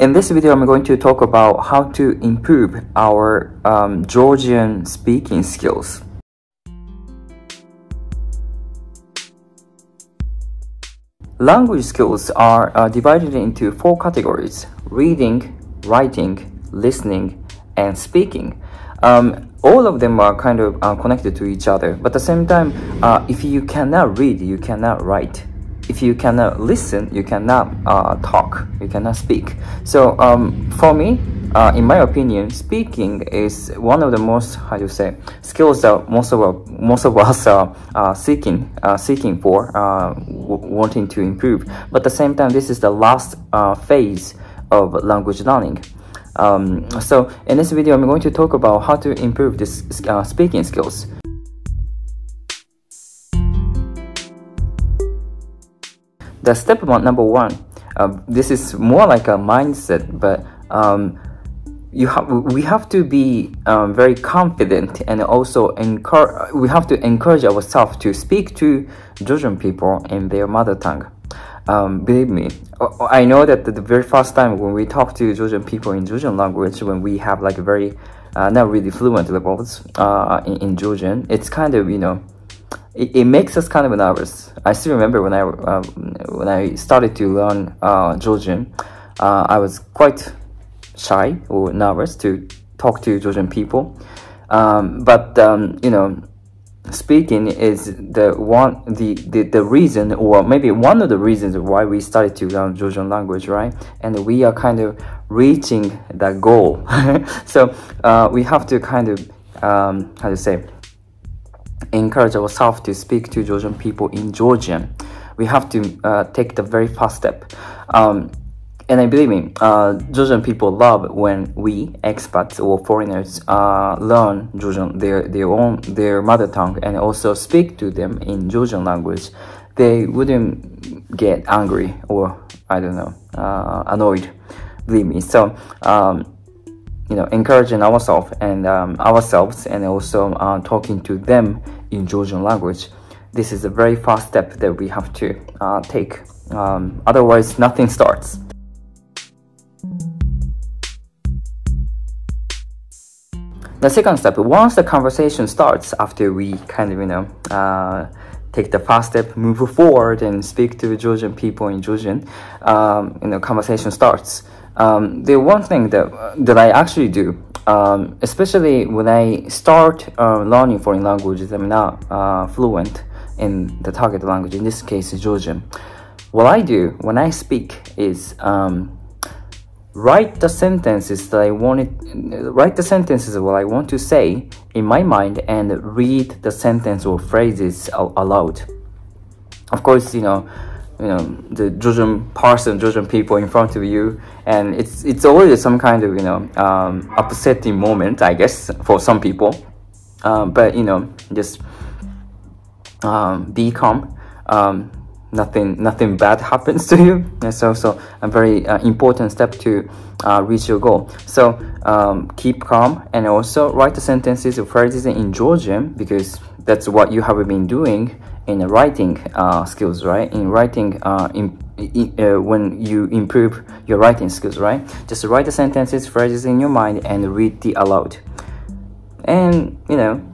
In this video, I'm going to talk about how to improve our Georgian speaking skills. Language skills are divided into 4 categories: reading, writing, listening, and speaking. All of them are kind of connected to each other, but at the same time, if you cannot read, you cannot write. If you cannot listen, you cannot talk, you cannot speak. So for me, in my opinion, speaking is one of the most, skills that most of us are seeking for, wanting to improve. But at the same time, this is the last phase of language learning. So in this video, I'm going to talk about how to improve this speaking skills. The step number one, this is more like a mindset, but we have to be very confident, and also we have to encourage ourselves to speak to Georgian people in their mother tongue. Believe me, I know that the very first time when we talk to Georgian people in Georgian language, when we have like very not really fluent levels in Georgian, it's kind of, it makes us kind of nervous. I still remember when I started to learn Georgian, I was quite shy or nervous to talk to Georgian people. But speaking is the reason, or maybe one of the reasons why we started to learn Georgian language, right? And we are kind of reaching that goal. So we have to kind of encourage ourselves to speak to Georgian people in Georgian. We have to take the very first step. And I believe me, Georgian people love when we expats or foreigners learn Georgian, their mother tongue, and also speak to them in Georgian language. They wouldn't get angry or annoyed. Believe me. So encouraging ourselves and also talking to them in Georgian language. This is the very first step that we have to take. Otherwise, nothing starts. The second step, once the conversation starts, after we kind of, take the first step, move forward and speak to Georgian people in Georgian, conversation starts. The one thing that I actually do, especially when I start learning foreign languages, I'm not fluent in the target language, in this case Georgian. What I do when I speak is write the sentences of what I want to say in my mind and read the sentence or phrases aloud. Of course, the Georgian people in front of you, and it's always some kind of upsetting moment, I guess, for some people. But just be calm. Nothing bad happens to you. That's also a very important step to reach your goal. So keep calm and also write the sentences or phrases in Georgian, because that's what you have been doing in the writing skills, right? In writing, when you improve your writing skills, right? Just write the sentences, phrases in your mind and read the aloud. And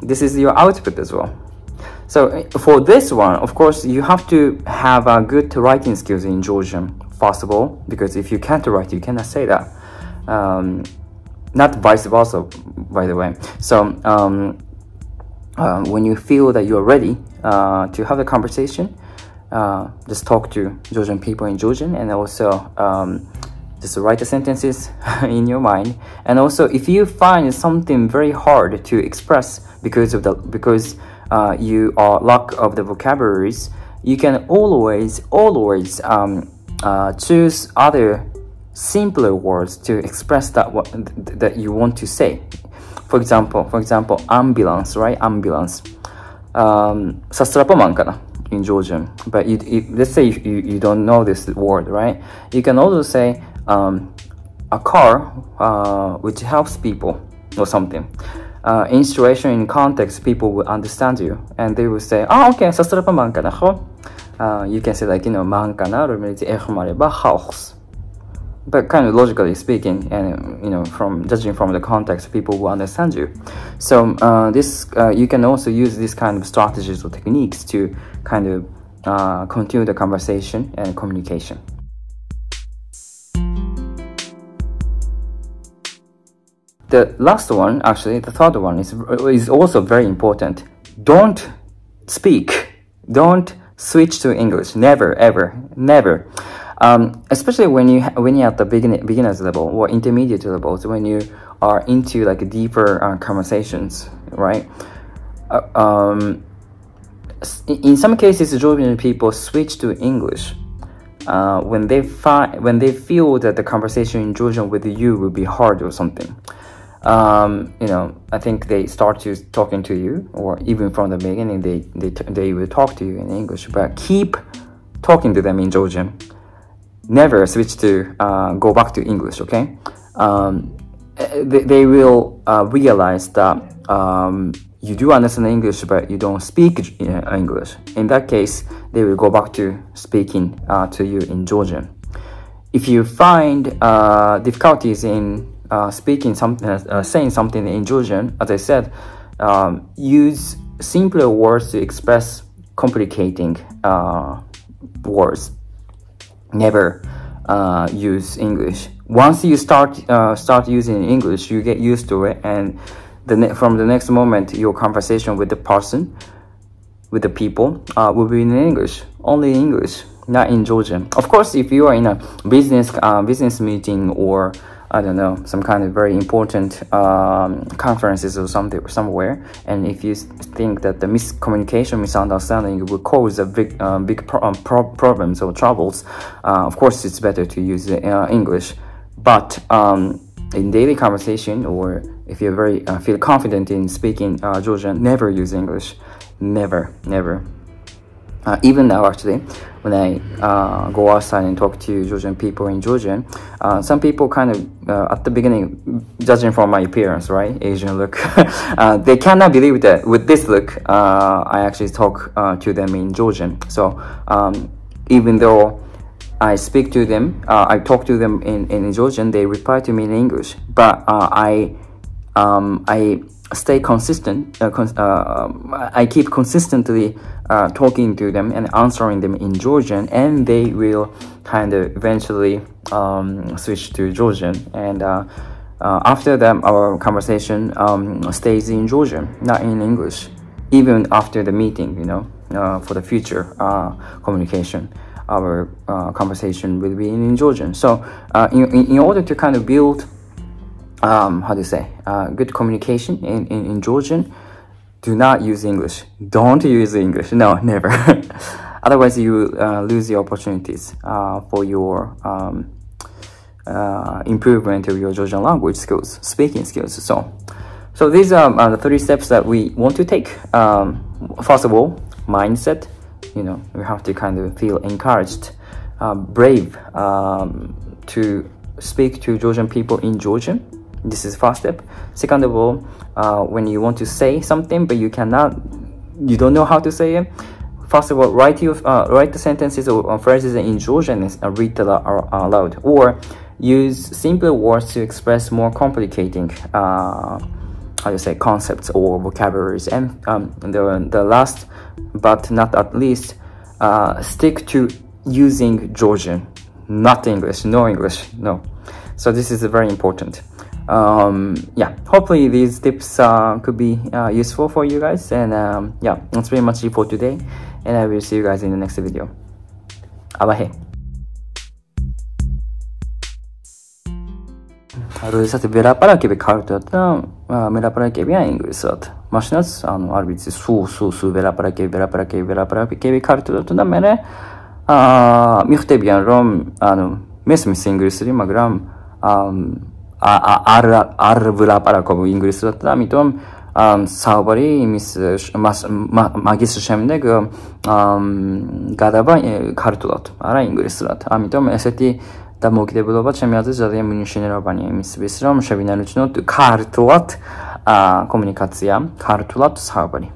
this is your output as well. So for this one, of course, you have to have good writing skills in Georgian, first of all, because if you can't write, you cannot say that. Not vice versa, by the way. So when you feel that you are ready to have a conversation, just talk to Georgian people in Georgian, and also just write the sentences in your mind. And also, if you find something very hard to express because you are lack of the vocabularies, you can always choose other simpler words to express that you want to say. For example, ambulance, right? Ambulance. Sastrapaman kana in Georgian. But let's say you don't know this word, right? You can also say a car which helps people or something. In situation, in context, people will understand you, and they will say, okay, sastrapaman kana. You can say man kana, or maybe house. but kind of logically speaking, and from judging from the context, people will understand you. So you can also use this kind of strategies or techniques to kind of continue the conversation and communication. The last one, actually, the third one is also very important. Don't speak. Don't switch to English. Never, ever, never. Especially when you're at the beginners level or intermediate levels, when you are into like deeper conversations, right? In some cases, Georgian people switch to English when they feel that the conversation in Georgian with you will be hard or something. I think they start to talking to you, or even from the beginning, they will talk to you in English, but keep talking to them in Georgian. Never switch to go back to English, okay? They will realize that you do understand English, but you don't speak English. In that case, they will go back to speaking to you in Georgian. If you find difficulties in speaking something, saying something in Georgian, as I said, use simpler words to express complicating words. Never use English. Once you start using English, you get used to it, and from the next moment, your conversation with the person, with the people, will be in English, only in English, not in Georgian. Of course, if you are in a business meeting, or I don't know, some kind of very important conferences or somewhere, and if you think that the misunderstanding will cause a big problems or troubles, of course it's better to use English. But in daily conversation, or if you feel confident in speaking Georgian, never use English. Never. Even now, actually, when I go outside and talk to Georgian people in Georgian, some people kind of, at the beginning, judging from my appearance, right, Asian look, they cannot believe that with this look, I actually talk to them in Georgian. So even though I speak to them, I talk to them in Georgian, they reply to me in English. But I stay consistent. I keep consistently talking to them and answering them in Georgian, and they will kind of eventually switch to Georgian. And after that, our conversation stays in Georgian, not in English, even after the meeting. For the future communication, our conversation will be in Georgian. So in order to kind of build good communication in Georgian, do not use English. Don't use English. No, never. Otherwise, you lose the opportunities for your improvement of your Georgian language skills, speaking skills. So these are the 3 steps that we want to take. First of all, mindset. We have to kind of feel encouraged, brave to speak to Georgian people in Georgian. This is first step. Second of all, when you want to say something but you don't know how to say it, first of all, write the sentences or phrases in Georgian and read it aloud, or use simpler words to express more complicating concepts or vocabularies. And the last but not at least, stick to using Georgian, not English. No English, no. So this is very important. Hopefully these tips could be useful for you guys, and that's pretty much it for today, and I will see you guys in the next video. Abahe. 하루에서 베라파라케비 카르트였다. 베라파라케비야 잉글리스였다. 마시나스 아르비츠 수 베라파라케비 카르트였다. 메네 미흐테비안 롬 메스미스 잉글리스리 마그람 아르브라파라코브 잉글리스였다. 미톰 사오바리 미스 마기스 შემ네 그 가다바 카르트였다. 아라 잉글리스였다. 미톰 에세티 და მოგდებულობა ჩემი აზრით ძალიან მნიშვნელოვანია იმისთვის რომ შევინარჩუნოთ ქართულად კომუნიკაცია, ქართულად საუბარი.